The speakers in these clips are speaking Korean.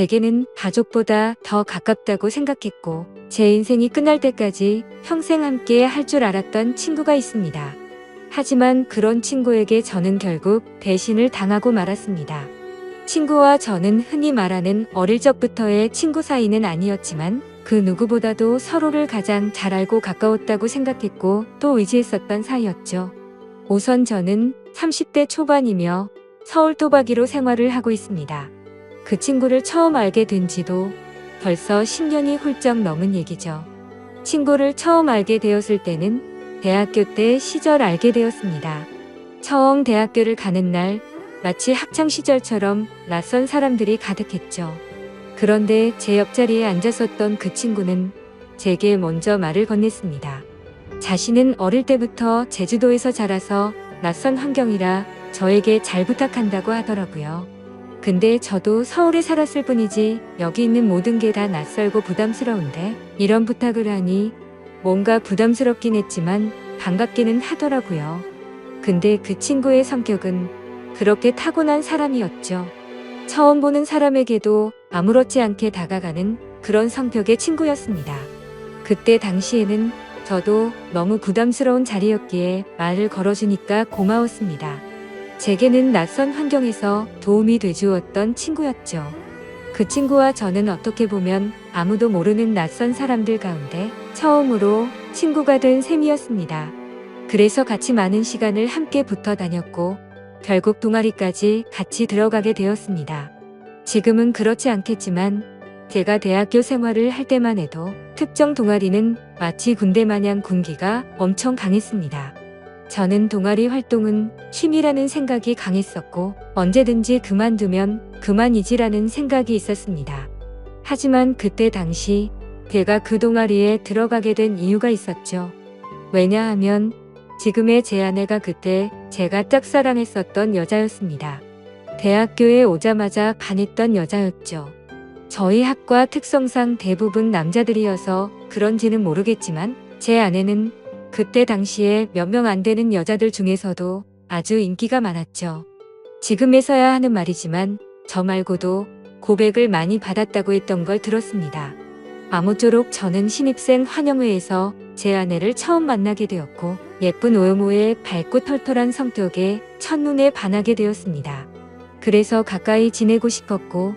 제게는 가족보다 더 가깝다고 생각했고 제 인생이 끝날 때까지 평생 함께 할 줄 알았던 친구가 있습니다. 하지만 그런 친구에게 저는 결국 배신을 당하고 말았습니다. 친구와 저는 흔히 말하는 어릴 적부터의 친구 사이는 아니었지만 그 누구보다도 서로를 가장 잘 알고 가까웠다고 생각했고 또 의지했었던 사이였죠. 우선 저는 30대 초반이며 서울 토박이로 생활을 하고 있습니다. 그 친구를 처음 알게 된 지도 벌써 10년이 훌쩍 넘은 얘기죠. 친구를 처음 알게 되었을 때는 대학교 때 시절 알게 되었습니다. 처음 대학교를 가는 날 마치 학창 시절처럼 낯선 사람들이 가득했죠. 그런데 제 옆자리에 앉았었던 그 친구는 제게 먼저 말을 건넸습니다. 자신은 어릴 때부터 제주도에서 자라서 낯선 환경이라 저에게 잘 부탁한다고 하더라고요. 근데 저도 서울에 살았을 뿐이지 여기 있는 모든 게 다 낯설고 부담스러운데 이런 부탁을 하니 뭔가 부담스럽긴 했지만 반갑기는 하더라고요. 근데 그 친구의 성격은 그렇게 타고난 사람이었죠. 처음 보는 사람에게도 아무렇지 않게 다가가는 그런 성격의 친구였습니다. 그때 당시에는 저도 너무 부담스러운 자리였기에 말을 걸어주니까 고마웠습니다. 제게는 낯선 환경에서 도움이 돼주었던 친구였죠. 그 친구와 저는 어떻게 보면 아무도 모르는 낯선 사람들 가운데 처음으로 친구가 된 셈이었습니다. 그래서 같이 많은 시간을 함께 붙어 다녔고 결국 동아리까지 같이 들어가게 되었습니다. 지금은 그렇지 않겠지만 제가 대학교 생활을 할 때만 해도 특정 동아리는 마치 군대 마냥 군기가 엄청 강했습니다. 저는 동아리 활동은 취미라는 생각이 강했었고 언제든지 그만두면 그만이지라는 생각이 있었습니다. 하지만 그때 당시 제가 그 동아리에 들어가게 된 이유가 있었죠. 왜냐하면 지금의 제 아내가 그때 제가 짝사랑했었던 여자였습니다. 대학교에 오자마자 반했던 여자였죠. 저희 학과 특성상 대부분 남자들이어서 그런지는 모르겠지만 제 아내는 그때 당시에 몇 명 안 되는 여자들 중에서도 아주 인기가 많았죠. 지금에서야 하는 말이지만 저 말고도 고백을 많이 받았다고 했던 걸 들었습니다. 아무쪼록 저는 신입생 환영회에서 제 아내를 처음 만나게 되었고 예쁜 외모에 밝고 털털한 성격에 첫눈에 반하게 되었습니다. 그래서 가까이 지내고 싶었고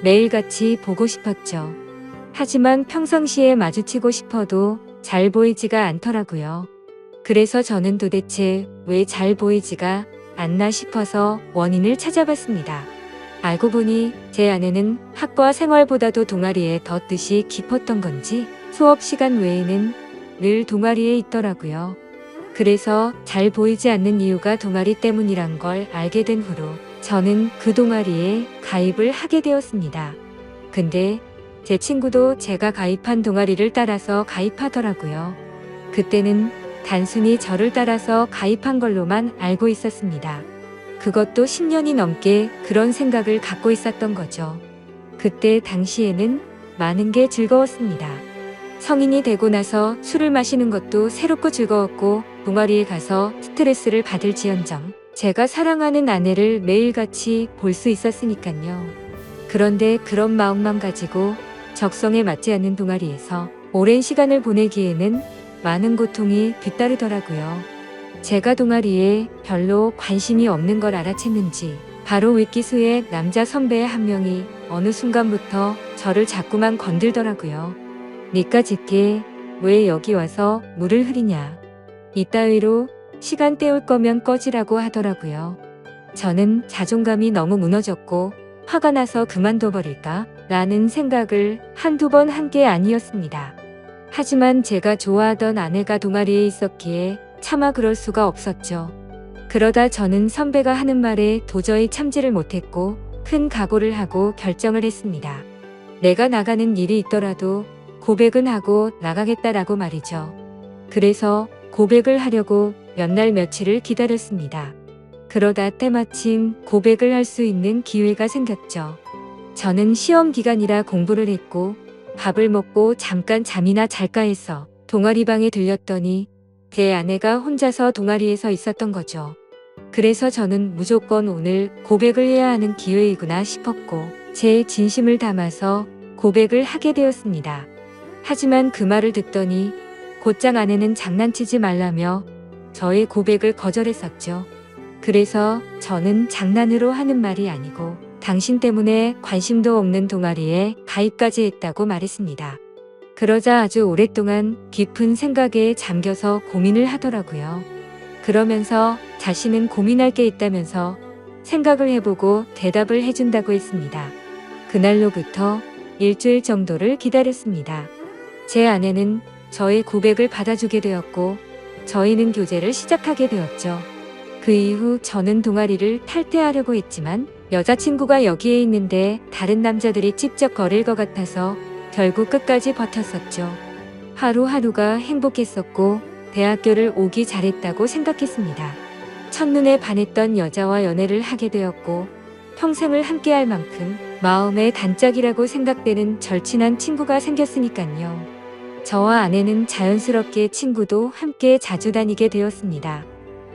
매일같이 보고 싶었죠. 하지만 평상시에 마주치고 싶어도 잘 보이지가 않더라고요. 그래서 저는 도대체 왜 잘 보이지가 않나 싶어서 원인을 찾아봤습니다. 알고 보니 제 아내는 학과 생활보다도 동아리에 더 뜻이 깊었던 건지 수업 시간 외에는 늘 동아리에 있더라고요. 그래서 잘 보이지 않는 이유가 동아리 때문이란 걸 알게 된 후로 저는 그 동아리에 가입을 하게 되었습니다. 근데 제 친구도 제가 가입한 동아리를 따라서 가입하더라고요. 그때는 단순히 저를 따라서 가입한 걸로만 알고 있었습니다. 그것도 10년이 넘게 그런 생각을 갖고 있었던 거죠. 그때 당시에는 많은 게 즐거웠습니다. 성인이 되고 나서 술을 마시는 것도 새롭고 즐거웠고 동아리에 가서 스트레스를 받을지언정 제가 사랑하는 아내를 매일같이 볼 수 있었으니까요. 그런데 그런 마음만 가지고 적성에 맞지 않는 동아리에서 오랜 시간을 보내기에는 많은 고통이 뒤따르더라고요. 제가 동아리에 별로 관심이 없는 걸 알아챘는지 바로 윗기수의 남자 선배 한 명이 어느 순간부터 저를 자꾸만 건들더라고요. 니까 짓게 왜 여기 와서 물을 흐리냐. 이따위로 시간 때울 거면 꺼지라고 하더라고요. 저는 자존감이 너무 무너졌고 화가 나서 그만둬버릴까? 라는 생각을 한두 번 한 게 아니었습니다. 하지만 제가 좋아하던 아내가 동아리에 있었기에 차마 그럴 수가 없었죠. 그러다 저는 선배가 하는 말에 도저히 참지를 못했고 큰 각오를 하고 결정을 했습니다. 내가 나가는 일이 있더라도 고백은 하고 나가겠다라고 말이죠. 그래서 고백을 하려고 몇 날 며칠을 기다렸습니다. 그러다 때마침 고백을 할 수 있는 기회가 생겼죠. 저는 시험 기간이라 공부를 했고 밥을 먹고 잠깐 잠이나 잘까 해서 동아리방에 들렸더니 제 아내가 혼자서 동아리에서 있었던 거죠. 그래서 저는 무조건 오늘 고백을 해야 하는 기회이구나 싶었고 제 진심을 담아서 고백을 하게 되었습니다. 하지만 그 말을 듣더니 곧장 아내는 장난치지 말라며 저의 고백을 거절했었죠. 그래서 저는 장난으로 하는 말이 아니고 당신 때문에 관심도 없는 동아리에 가입까지 했다고 말했습니다. 그러자 아주 오랫동안 깊은 생각에 잠겨서 고민을 하더라고요. 그러면서 자신은 고민할 게 있다면서 생각을 해보고 대답을 해준다고 했습니다. 그날로부터 일주일 정도를 기다렸습니다. 제 아내는 저의 고백을 받아주게 되었고 저희는 교제를 시작하게 되었죠. 그 이후 저는 동아리를 탈퇴하려고 했지만 여자친구가 여기에 있는데 다른 남자들이 찝쩍거릴 것 같아서 결국 끝까지 버텼었죠. 하루하루가 행복했었고 대학교를 오기 잘했다고 생각했습니다. 첫눈에 반했던 여자와 연애를 하게 되었고 평생을 함께할 만큼 마음의 단짝이라고 생각되는 절친한 친구가 생겼으니깐요. 저와 아내는 자연스럽게 친구도 함께 자주 다니게 되었습니다.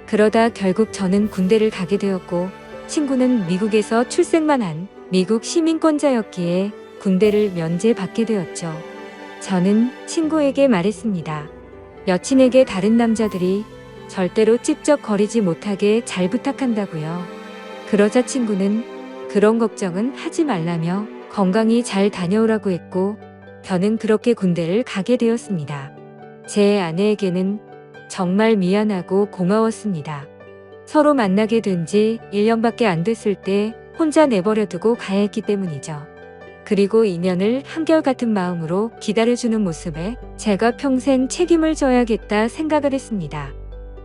그러다 결국 저는 군대를 가게 되었고 친구는 미국에서 출생만 한 미국 시민권자였기에 군대를 면제받게 되었죠. 저는 친구에게 말했습니다. 여친에게 다른 남자들이 절대로 찝쩍거리지 못하게 잘 부탁한다고요. 그러자 친구는 그런 걱정은 하지 말라며 건강히 잘 다녀오라고 했고 저는 그렇게 군대를 가게 되었습니다. 제 아내에게는 정말 미안하고 고마웠습니다. 서로 만나게 된 지 1년밖에 안 됐을 때 혼자 내버려두고 가야 했기 때문이죠. 그리고 인연을 한결같은 마음으로 기다려주는 모습에 제가 평생 책임을 져야겠다 생각을 했습니다.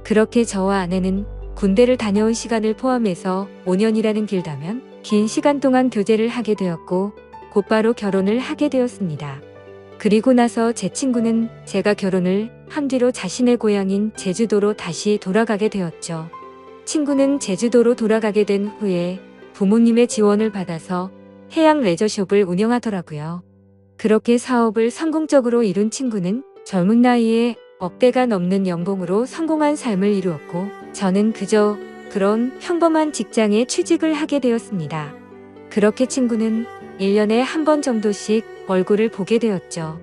그렇게 저와 아내는 군대를 다녀온 시간을 포함해서 5년이라는 길다면 긴 시간 동안 교제를 하게 되었고 곧바로 결혼을 하게 되었습니다. 그리고 나서 제 친구는 제가 결혼을 한 뒤로 자신의 고향인 제주도로 다시 돌아가게 되었죠. 친구는 제주도로 돌아가게 된 후에 부모님의 지원을 받아서 해양 레저숍을 운영하더라고요. 그렇게 사업을 성공적으로 이룬 친구는 젊은 나이에 억대가 넘는 연봉으로 성공한 삶을 이루었고 저는 그저 그런 평범한 직장에 취직을 하게 되었습니다. 그렇게 친구는 1년에 한 번 정도씩 얼굴을 보게 되었죠.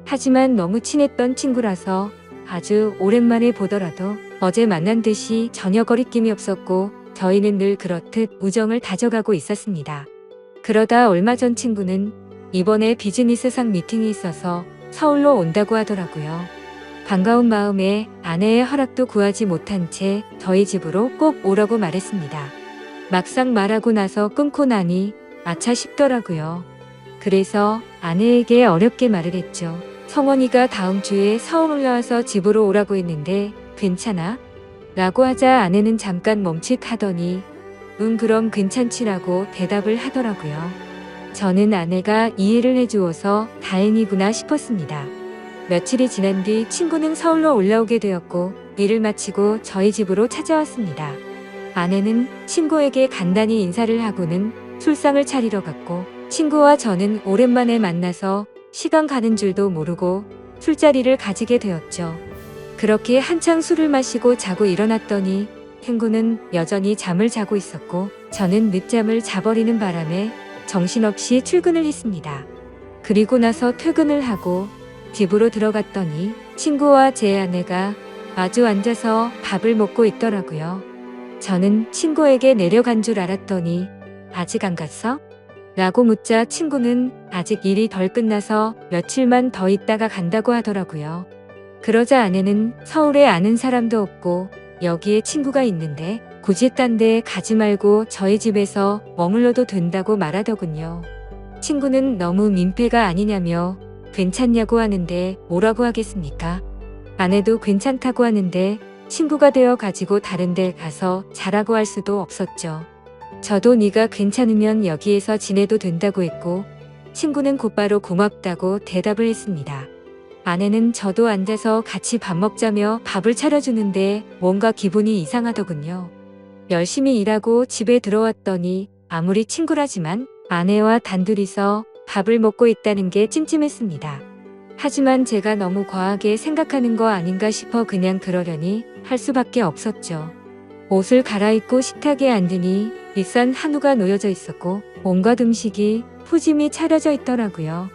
하지만 너무 친했던 친구라서 아주 오랜만에 보더라도 어제 만난 듯이 전혀 거리낌이 없었고 저희는 늘 그렇듯 우정을 다져가고 있었습니다. 그러다 얼마 전 친구는 이번에 비즈니스상 미팅이 있어서 서울로 온다고 하더라고요. 반가운 마음에 아내의 허락도 구하지 못한 채 저희 집으로 꼭 오라고 말했습니다. 막상 말하고 나서 끊고 나니 아차 싶더라고요. 그래서 아내에게 어렵게 말을 했죠. 성원이가 다음 주에 서울 올라와서 집으로 오라고 했는데 괜찮아? 라고 하자 아내는 잠깐 멈칫하더니 응 그럼 괜찮지라고 대답을 하더라고요. 저는 아내가 이해를 해주어서 다행이구나 싶었습니다. 며칠이 지난 뒤 친구는 서울로 올라오게 되었고 일을 마치고 저희 집으로 찾아왔습니다. 아내는 친구에게 간단히 인사를 하고는 술상을 차리러 갔고 친구와 저는 오랜만에 만나서 시간 가는 줄도 모르고 술자리를 가지게 되었죠. 그렇게 한창 술을 마시고 자고 일어났더니 친구는 여전히 잠을 자고 있었고 저는 늦잠을 자버리는 바람에 정신없이 출근을 했습니다. 그리고 나서 퇴근을 하고 집으로 들어갔더니 친구와 제 아내가 마주 앉아서 밥을 먹고 있더라고요. 저는 친구에게 내려간 줄 알았더니 아직 안 갔어? 라고 묻자 친구는 아직 일이 덜 끝나서 며칠만 더 있다가 간다고 하더라고요. 그러자 아내는 서울에 아는 사람도 없고 여기에 친구가 있는데 굳이 딴 데 가지 말고 저희 집에서 머물러도 된다고 말하더군요. 친구는 너무 민폐가 아니냐며 괜찮냐고 하는데 뭐라고 하겠습니까? 아내도 괜찮다고 하는데 친구가 되어 가지고 다른 데 가서 자라고 할 수도 없었죠. 저도 네가 괜찮으면 여기에서 지내도 된다고 했고 친구는 곧바로 고맙다고 대답을 했습니다. 아내는 저도 앉아서 같이 밥 먹자며 밥을 차려주는데 뭔가 기분이 이상하더군요. 열심히 일하고 집에 들어왔더니 아무리 친구라지만 아내와 단둘이서 밥을 먹고 있다는 게 찜찜했습니다. 하지만 제가 너무 과하게 생각하는 거 아닌가 싶어 그냥 그러려니 할 수밖에 없었죠. 옷을 갈아입고 식탁에 앉으니 비싼 한우가 놓여져 있었고 온갖 음식이 푸짐히 차려져 있더라고요.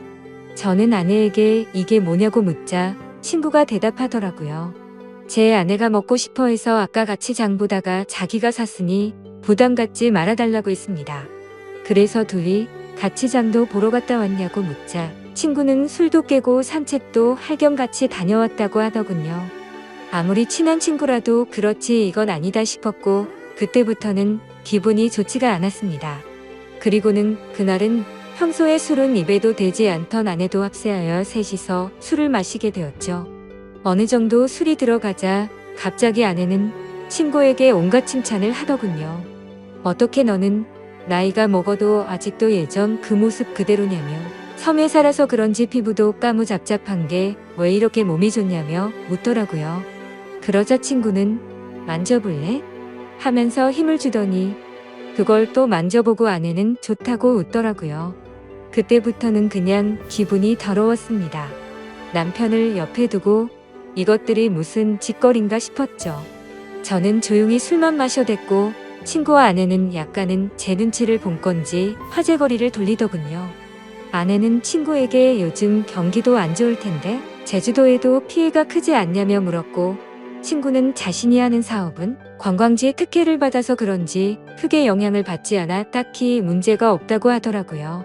저는 아내에게 이게 뭐냐고 묻자 친구가 대답하더라고요. 제 아내가 먹고 싶어 해서 아까 같이 장 보다가 자기가 샀으니 부담 갖지 말아달라고 했습니다. 그래서 둘이 같이 장도 보러 갔다 왔냐고 묻자 친구는 술도 깨고 산책도 할 겸 같이 다녀왔다고 하더군요. 아무리 친한 친구라도 그렇지 이건 아니다 싶었고 그때부터는 기분이 좋지가 않았습니다. 그리고는 그날은 평소에 술은 입에도 대지 않던 아내도 합세하여 셋이서 술을 마시게 되었죠. 어느 정도 술이 들어가자 갑자기 아내는 친구에게 온갖 칭찬을 하더군요. 어떻게 너는 나이가 먹어도 아직도 예전 그 모습 그대로냐며 섬에 살아서 그런지 피부도 까무잡잡한 게 왜 이렇게 몸이 좋냐며 묻더라고요. 그러자 친구는 만져볼래? 하면서 힘을 주더니 그걸 또 만져보고 아내는 좋다고 웃더라고요. 그때부터는 그냥 기분이 더러웠습니다. 남편을 옆에 두고 이것들이 무슨 짓거리인가 싶었죠. 저는 조용히 술만 마셔댔고 친구와 아내는 약간은 제 눈치를 본 건지 화제거리를 돌리더군요. 아내는 친구에게 요즘 경기도 안 좋을 텐데 제주도에도 피해가 크지 않냐며 물었고 친구는 자신이 하는 사업은 관광지에 특혜를 받아서 그런지 크게 영향을 받지 않아 딱히 문제가 없다고 하더라고요.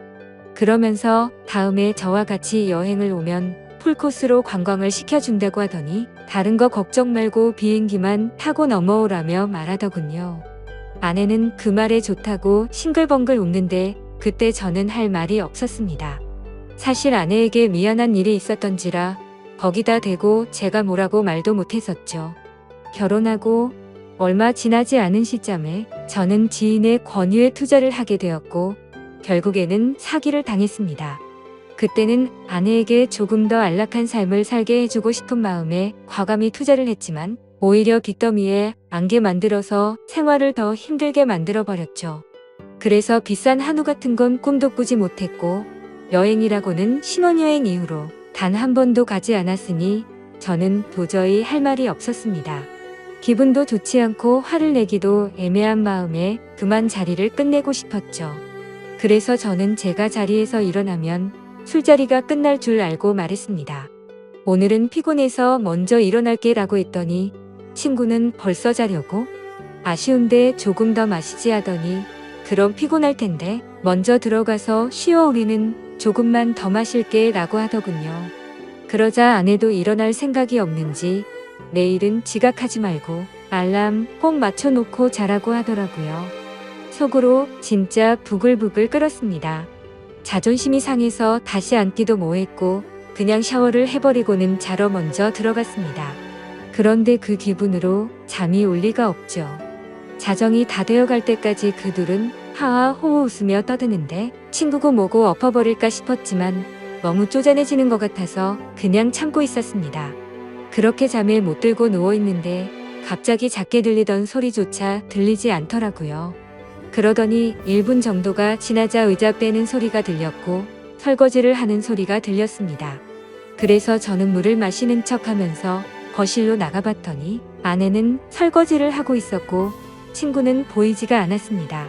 그러면서 다음에 저와 같이 여행을 오면 풀코스로 관광을 시켜준다고 하더니 다른 거 걱정 말고 비행기만 타고 넘어오라며 말하더군요. 아내는 그 말에 좋다고 싱글벙글 웃는데 그때 저는 할 말이 없었습니다. 사실 아내에게 미안한 일이 있었던지라 거기다 대고 제가 뭐라고 말도 못했었죠. 결혼하고 얼마 지나지 않은 시점에 저는 지인의 권유에 투자를 하게 되었고 결국에는 사기를 당했습니다. 그때는 아내에게 조금 더 안락한 삶을 살게 해주고 싶은 마음에 과감히 투자를 했지만 오히려 빚더미에 안게 만들어서 생활을 더 힘들게 만들어버렸죠. 그래서 비싼 한우 같은 건 꿈도 꾸지 못했고 여행이라고는 신혼여행 이후로 단 한 번도 가지 않았으니 저는 도저히 할 말이 없었습니다. 기분도 좋지 않고 화를 내기도 애매한 마음에 그만 자리를 끝내고 싶었죠. 그래서 저는 제가 자리에서 일어나면 술자리가 끝날 줄 알고 말했습니다. 오늘은 피곤해서 먼저 일어날게 라고 했더니 친구는 벌써 자려고? 아쉬운데 조금 더 마시지 하더니 그럼 피곤할 텐데 먼저 들어가서 쉬어 우리는 조금만 더 마실게 라고 하더군요. 그러자 아내도 일어날 생각이 없는지 내일은 지각하지 말고 알람 꼭 맞춰놓고 자라고 하더라고요. 속으로 진짜 부글부글 끓었습니다. 자존심이 상해서 다시 앉기도 뭐했고 그냥 샤워를 해버리고는 자러 먼저 들어갔습니다. 그런데 그 기분으로 잠이 올 리가 없죠. 자정이 다 되어갈 때까지 그 둘은 하하 호호 웃으며 떠드는데 친구고 뭐고 엎어버릴까 싶었지만 너무 쪼잔해지는 것 같아서 그냥 참고 있었습니다. 그렇게 잠에 못 들고 누워있는데 갑자기 작게 들리던 소리조차 들리지 않더라고요. 그러더니 1분 정도가 지나자 의자 빼는 소리가 들렸고 설거지를 하는 소리가 들렸습니다. 그래서 저는 물을 마시는 척하면서 거실로 나가봤더니 아내는 설거지를 하고 있었고 친구는 보이지가 않았습니다.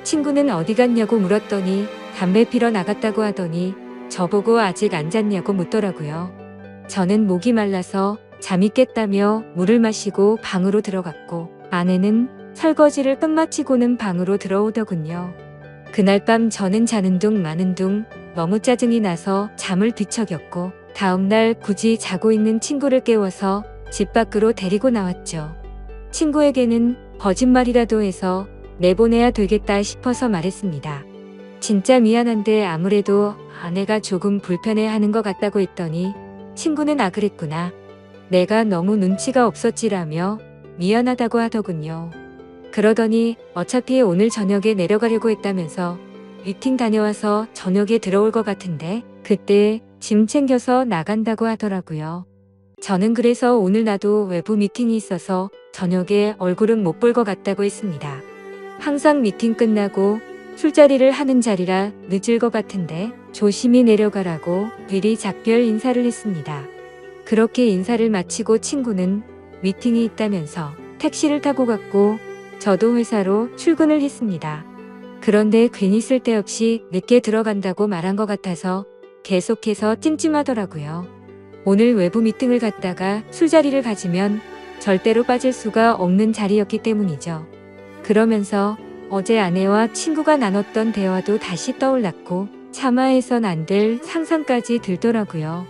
친구는 어디 갔냐고 물었더니 담배 피러 나갔다고 하더니 저보고 아직 안 잤냐고 묻더라고요. 저는 목이 말라서 잠이 깼다며 물을 마시고 방으로 들어갔고 아내는 설거지를 끝마치고는 방으로 들어오더군요. 그날 밤 저는 자는 둥 마는 둥 너무 짜증이 나서 잠을 뒤척였고 다음날 굳이 자고 있는 친구를 깨워서 집 밖으로 데리고 나왔죠. 친구에게는 거짓말이라도 해서 내보내야 되겠다 싶어서 말했습니다. 진짜 미안한데 아무래도 아내가 조금 불편해하는 것 같다고 했더니 친구는 아 그랬구나. 내가 너무 눈치가 없었지라며 미안하다고 하더군요. 그러더니 어차피 오늘 저녁에 내려가려고 했다면서 미팅 다녀와서 저녁에 들어올 것 같은데 그때 짐 챙겨서 나간다고 하더라고요. 저는 그래서 오늘 나도 외부 미팅이 있어서 저녁에 얼굴은 못 볼 것 같다고 했습니다. 항상 미팅 끝나고 술자리를 하는 자리라 늦을 것 같은데 조심히 내려가라고 미리 작별 인사를 했습니다. 그렇게 인사를 마치고 친구는 미팅이 있다면서 택시를 타고 갔고 저도 회사로 출근을 했습니다. 그런데 괜히 쓸데없이 늦게 들어간다고 말한 것 같아서 계속해서 찜찜하더라고요. 오늘 외부 미팅을 갔다가 술자리를 가지면 절대로 빠질 수가 없는 자리였기 때문이죠. 그러면서 어제 아내와 친구가 나눴던 대화도 다시 떠올랐고 참아해선 안 될 상상까지 들더라고요.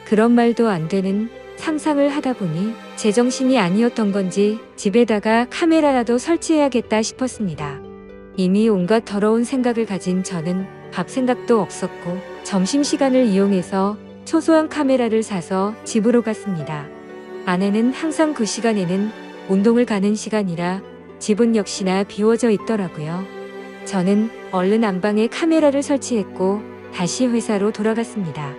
그런 말도 안 되는 상상을 하다 보니 제정신이 아니었던 건지 집에다가 카메라라도 설치해야겠다 싶었습니다. 이미 온갖 더러운 생각을 가진 저는 밥 생각도 없었고 점심시간을 이용해서 초소형 카메라를 사서 집으로 갔습니다. 아내는 항상 그 시간에는 운동을 가는 시간이라 집은 역시나 비워져 있더라고요. 저는 얼른 안방에 카메라를 설치했고 다시 회사로 돌아갔습니다.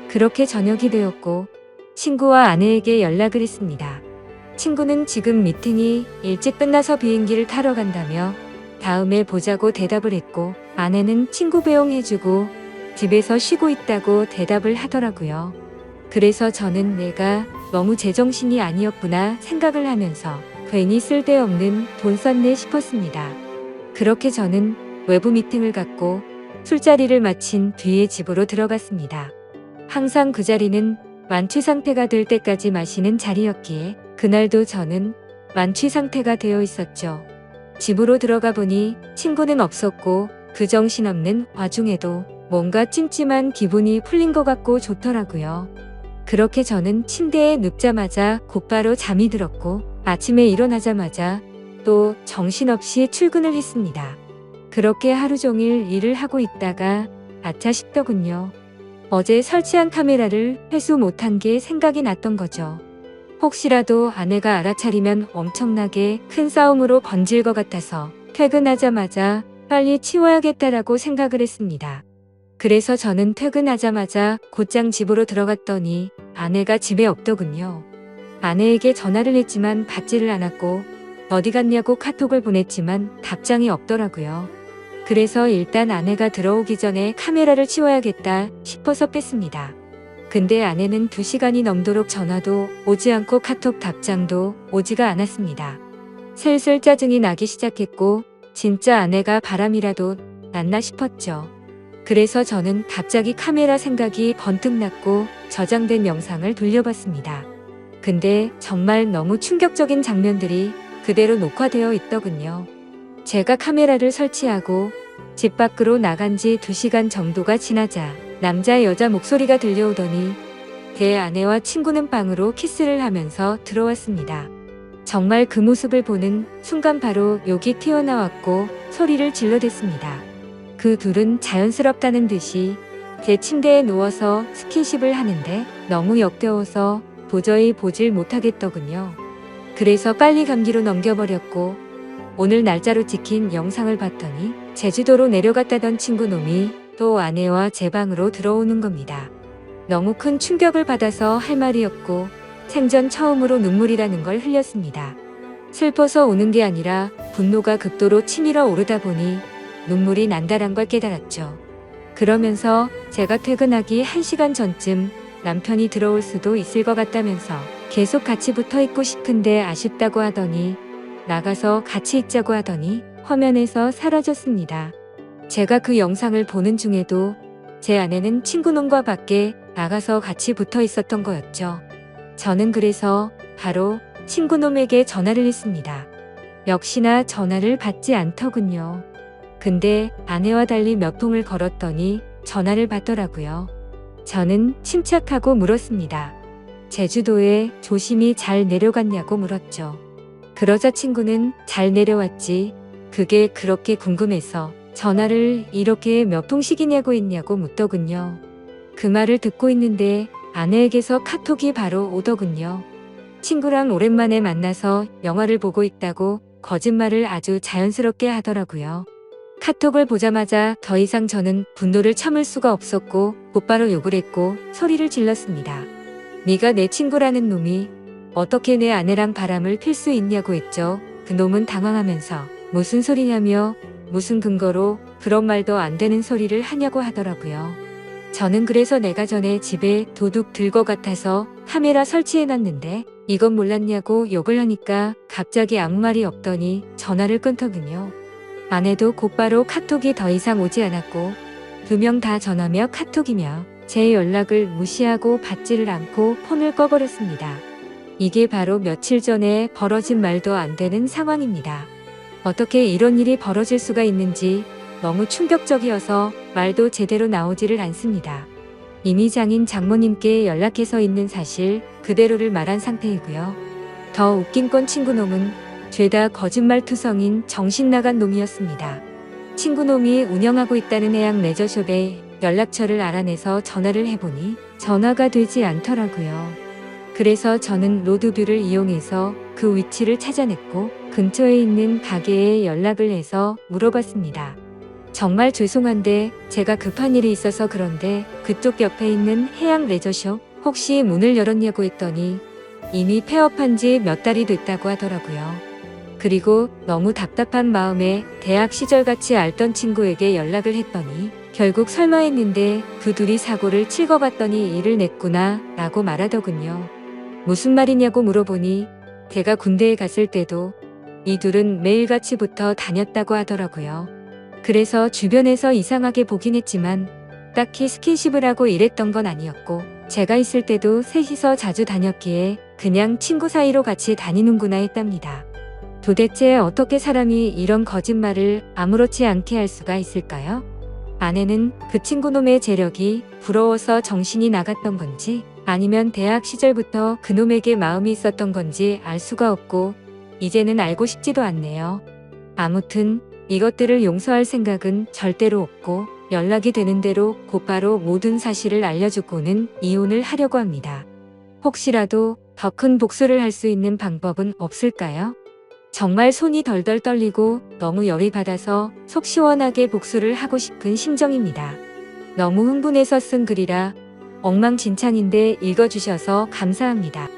그렇게 저녁이 되었고 친구와 아내에게 연락을 했습니다. 친구는 지금 미팅이 일찍 끝나서 비행기를 타러 간다며 다음에 보자고 대답을 했고 아내는 친구 배웅해주고 집에서 쉬고 있다고 대답을 하더라고요. 그래서 저는 내가 너무 제정신이 아니었구나 생각을 하면서 괜히 쓸데없는 돈 썼네 싶었습니다. 그렇게 저는 외부 미팅을 갖고 술자리를 마친 뒤에 집으로 들어갔습니다. 항상 그 자리는 만취 상태가 될 때까지 마시는 자리였기에 그날도 저는 만취 상태가 되어 있었죠. 집으로 들어가 보니 친구는 없었고 그 정신없는 와중에도 뭔가 찜찜한 기분이 풀린 것 같고 좋더라고요. 그렇게 저는 침대에 눕자마자 곧바로 잠이 들었고 아침에 일어나자마자 또 정신없이 출근을 했습니다. 그렇게 하루 종일 일을 하고 있다가 아차 싶더군요. 어제 설치한 카메라를 회수 못한 게 생각이 났던 거죠. 혹시라도 아내가 알아차리면 엄청나게 큰 싸움으로 번질 것 같아서 퇴근하자마자 빨리 치워야겠다라고 생각을 했습니다. 그래서 저는 퇴근하자마자 곧장 집으로 들어갔더니 아내가 집에 없더군요. 아내에게 전화를 했지만 받지를 않았고 어디 갔냐고 카톡을 보냈지만 답장이 없더라고요. 그래서 일단 아내가 들어오기 전에 카메라를 치워야겠다 싶어서 뺐습니다. 근데 아내는 2시간이 넘도록 전화도 오지 않고 카톡 답장도 오지가 않았습니다. 슬슬 짜증이 나기 시작했고 진짜 아내가 바람이라도 났나 싶었죠. 그래서 저는 갑자기 카메라 생각이 번뜩 났고 저장된 영상을 돌려봤습니다. 근데 정말 너무 충격적인 장면들이 그대로 녹화되어 있더군요. 제가 카메라를 설치하고 집 밖으로 나간 지 2시간 정도가 지나자 남자 여자 목소리가 들려오더니 제 아내와 친구는 방으로 키스를 하면서 들어왔습니다. 정말 그 모습을 보는 순간 바로 욕이 튀어나왔고 소리를 질러댔습니다. 그 둘은 자연스럽다는 듯이 제 침대에 누워서 스킨십을 하는데 너무 역겨워서 도저히 보질 못하겠더군요. 그래서 빨리 감기로 넘겨버렸고 오늘 날짜로 찍힌 영상을 봤더니 제주도로 내려갔다던 친구 놈이 또 아내와 제 방으로 들어오는 겁니다. 너무 큰 충격을 받아서 할 말이 없고 생전 처음으로 눈물이라는 걸 흘렸습니다. 슬퍼서 우는 게 아니라 분노가 극도로 치밀어 오르다 보니 눈물이 난다란 걸 깨달았죠. 그러면서 제가 퇴근하기 1시간 전쯤 남편이 들어올 수도 있을 것 같다면서 계속 같이 붙어 있고 싶은데 아쉽다고 하더니 나가서 같이 있자고 하더니 화면에서 사라졌습니다. 제가 그 영상을 보는 중에도 제 아내는 친구놈과 밖에 나가서 같이 붙어 있었던 거였죠. 저는 그래서 바로 친구놈에게 전화를 했습니다. 역시나 전화를 받지 않더군요. 근데 아내와 달리 몇 통을 걸었더니 전화를 받더라고요. 저는 침착하고 물었습니다. 제주도에 조심히 잘 내려갔냐고 물었죠. 그러자 친구는 잘 내려왔지. 그게 그렇게 궁금해서 전화를 이렇게 몇 통씩이냐고 했냐고 묻더군요. 그 말을 듣고 있는데 아내에게서 카톡이 바로 오더군요. 친구랑 오랜만에 만나서 영화를 보고 있다고 거짓말을 아주 자연스럽게 하더라고요. 카톡을 보자마자 더 이상 저는 분노를 참을 수가 없었고 곧바로 욕을 했고 소리를 질렀습니다. 네가 내 친구라는 놈이 어떻게 내 아내랑 바람을 필 수 있냐고 했죠. 그 놈은 당황하면서 무슨 소리냐며 무슨 근거로 그런 말도 안 되는 소리를 하냐고 하더라고요. 저는 그래서 내가 전에 집에 도둑 들 것 같아서 카메라 설치해놨는데 이건 몰랐냐고 욕을 하니까 갑자기 아무 말이 없더니 전화를 끊더군요. 아내도 곧바로 카톡이 더 이상 오지 않았고 2명 다 전화며 카톡이며 제 연락을 무시하고 받지를 않고 폰을 꺼버렸습니다. 이게 바로 며칠 전에 벌어진 말도 안 되는 상황입니다. 어떻게 이런 일이 벌어질 수가 있는지 너무 충격적이어서 말도 제대로 나오지를 않습니다. 이미 장인 장모님께 연락해서 있는 사실 그대로를 말한 상태이고요. 더 웃긴 건 친구놈은 죄다 거짓말투성인 정신나간 놈이었습니다. 친구놈이 운영하고 있다는 해양 레저숍에 연락처를 알아내서 전화를 해보니 전화가 되지 않더라고요. 그래서 저는 로드뷰를 이용해서 그 위치를 찾아냈고 근처에 있는 가게에 연락을 해서 물어봤습니다. 정말 죄송한데 제가 급한 일이 있어서 그런데 그쪽 옆에 있는 해양 레저숍 혹시 문을 열었냐고 했더니 이미 폐업한 지 몇 달이 됐다고 하더라고요. 그리고 너무 답답한 마음에 대학 시절 같이 알던 친구에게 연락을 했더니 결국 설마 했는데 그 둘이 사고를 칠 거 봤더니 일을 냈구나 라고 말하더군요. 무슨 말이냐고 물어보니 제가 군대에 갔을 때도 이 둘은 매일같이 붙어 다녔다고 하더라고요. 그래서 주변에서 이상하게 보긴 했지만 딱히 스킨십을 하고 이랬던 건 아니었고 제가 있을 때도 셋이서 자주 다녔기에 그냥 친구 사이로 같이 다니는구나 했답니다. 도대체 어떻게 사람이 이런 거짓말을 아무렇지 않게 할 수가 있을까요? 아내는 그 친구놈의 재력이 부러워서 정신이 나갔던 건지 아니면 대학 시절부터 그놈에게 마음이 있었던 건지 알 수가 없고 이제는 알고 싶지도 않네요. 아무튼 이것들을 용서할 생각은 절대로 없고 연락이 되는 대로 곧바로 모든 사실을 알려주고는 이혼을 하려고 합니다. 혹시라도 더 큰 복수를 할 수 있는 방법은 없을까요? 정말 손이 덜덜 떨리고 너무 열이 받아서 속 시원하게 복수를 하고 싶은 심정입니다. 너무 흥분해서 쓴 글이라 엉망진창인데 읽어주셔서 감사합니다.